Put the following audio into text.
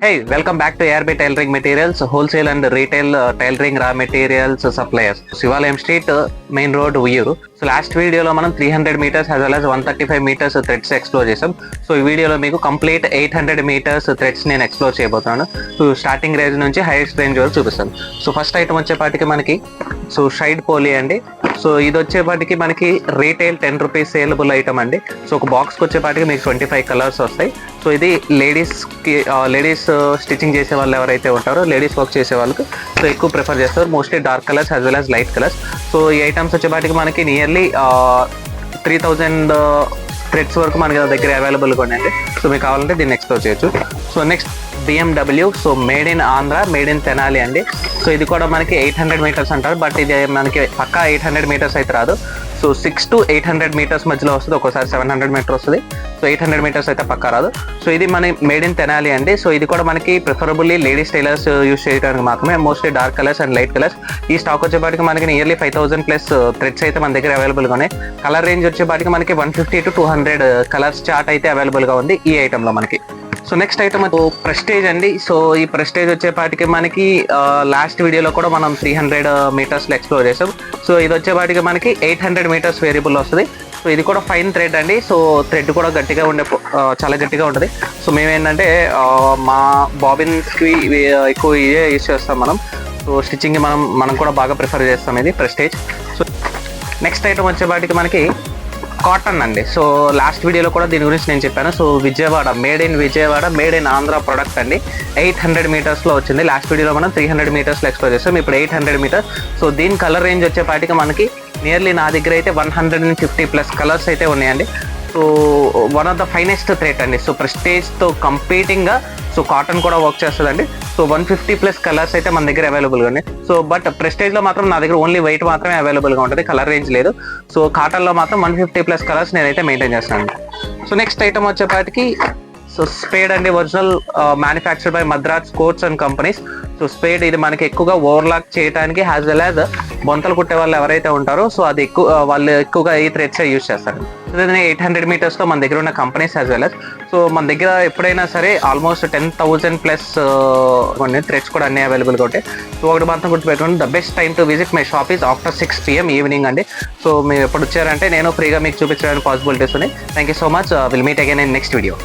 Hey, welcome back to ARB Tailoring Materials, wholesale and retail tailoring raw materials suppliers. Sivalayam Street, main road, Uyuru. So last video lo manam 300 meters as well as 135 meters threads explore chesam. So ee video lo meeku complete 800 meters threads nenu explore cheyabothunanu. So starting range nunchi highest range varaku chupistanu. So first item వచ్చేపాటికి మనకి so shade పోలీ అండి. So ఇది వచ్చేపాటికి మనకి retail 10 rupees saleable item అండి. So ఒక బాక్స్కి వచ్చేపాటికి మీకు 25 కలర్స్ వస్తాయి. సో ఇది లేడీస్ స్టిచ్చింగ్ చేసే వాళ్ళు ఎవరైతే ఉంటారో లేడీస్ వర్క్ చేసే వాళ్ళకి సో ఎక్కువ ప్రిఫర్ చేస్తారు. Mostly dark colours as well as light colours. So ఈ ఐటమ్స్ వచ్చేపాటికి మనకి నియర్లీ 3000 థ్రెడ్స్ వరకు మనకి దగ్గర అవైలబుల్గా ఉన్నాయండి. సో మీకు కావాలంటే దీన్ని ఎక్స్ప్లోర్ చేయొచ్చు. So next BMW, so made in Andhra, made in Tenali అండి. సో ఇది కూడా మనకి 800 మీటర్స్ అంటారు, బట్ ఇది మనకి పక్కా 800 మీటర్స్ అయితే రాదు. సో 6 to 800 మీటర్స్ మధ్యలో వస్తుంది, ఒక్కోసారి 700 మీటర్ వస్తుంది. సో 800 మీటర్స్ అయితే పక్కా రాదు. సో ఇది మన మేడ్ ఇన్ తెనాలి అండి. సో ఇది కూడా మనకి ప్రిఫరబుల్లీ లేడీస్ టైలర్స్ యూస్ చేయడానికి మాత్రమే, mostly dark colours and light colours. ఈ స్టాక్ వచ్చేపాటికి మనకి నియర్లీ 5000 ప్లస్ థ్రెడ్స్ అయితే మన దగ్గర అవైలబుల్గా ఉన్నాయి. కలర్ రేంజ్ వచ్చేపాటికి మనకి 150 to 200 కలర్స్ చార్ట్ అయితే అవైలబుల్గా ఉంది ఈ ఐటెంలో మనకి. సో నెక్స్ట్ ఐటమ్ ప్రెస్టేజ్ అండి. సో ఈ ప్రెస్టేజ్ వచ్చేపాటికి మనకి లాస్ట్ వీడియోలో కూడా మనం 300 మీటర్స్లో ఎక్స్ప్లోర్ చేసాం. సో ఇది వచ్చేపాటికి మనకి 800 మీటర్స్ వేరియబుల్ వస్తుంది. సో ఇది కూడా ఫైన్ థ్రెడ్ అండి. సో థ్రెడ్ కూడా గట్టిగా చాలా గట్టిగా ఉంటుంది. సో మేమేంటంటే మా బాబిన్స్కి ఎక్కువ ఇదే యూస్ చేస్తాం మనం. సో స్టిచ్చింగ్కి మనం కూడా బాగా ప్రిఫర్ చేస్తాం ఇది ప్రెస్టేజ్. సో నెక్స్ట్ ఐటమ్ వచ్చేపాటికి మనకి కాటన్ అండి. సో లాస్ట్ వీడియోలో కూడా దీని గురించి నేను చెప్పాను. So Vijayawada, made in Vijayawada, made in Andhra product అండి. 800 మీటర్స్లో వచ్చింది. లాస్ట్ వీడియోలో మనం 300 మీటర్స్లో ఎక్స్ప్లోర్ చేస్తాం, ఇప్పుడు 800 మీటర్స్. సో దీని కలర్ రేంజ్ వచ్చేపాటికి మనకి నియర్లీ నా దగ్గర అయితే 150 ప్లస్ కలర్స్ అయితే ఉన్నాయండి. So one of the finest thread అండి. సో ప్రెస్టేజ్తో కంపీటింగ్గా సో కాటన్ కూడా వర్క్ చేస్తుందండి. సో 150 ప్లస్ కలర్స్ అయితే మన దగ్గర అవైలబుల్గా ఉన్నాయి. సో బట్ ప్రెస్టేజ్లో మాత్రం నా దగ్గర ఓన్లీ వైట్ మాత్రమే అవైలబుల్గా ఉంటుంది, కలర్ రేంజ్ లేదు. సో కాటన్లో మాత్రం 150 ప్లస్ కలర్స్ నేనైతే మెయింటైన్ చేస్తాను. సో నెక్స్ట్ ఐటమ్ వచ్చేపాటికి సో స్పేడ్ అండి. Original manufactured by Madras coats and companies. So spade ఇది మనకి ఎక్కువగా ఓవర్లాక్ చేయడానికి యాజ్ వెల్ యాజ్ బొంతలు కుట్టే వాళ్ళు ఎవరైతే ఉంటారో సో అది వాళ్ళు ఎక్కువగా ఈ థ్రెడ్స్ యూజ్ చేస్తారు. సో ఇది 800 మీటర్స్లో మన దగ్గర ఉన్న companies as well as. So మన దగ్గర ఎప్పుడైనా సరే ఆల్మోస్ట్ 10,000 ప్లస్ కొన్ని థ్రెడ్స్ కూడా అన్ని అవైలబుల్గా ఉంటాయి. సో ఒకటి మాత్రం గుర్తుపెట్టుకోండి, the best time to visit my shop is after 6 PM evening అండి. సో మీరు ఎప్పుడు వచ్చారంటే నేను ఫ్రీగా మీకు చూపించడానికి పాసిబిలిటీస్ ఉన్నాయి. Thank you so much. Will meet again in next video.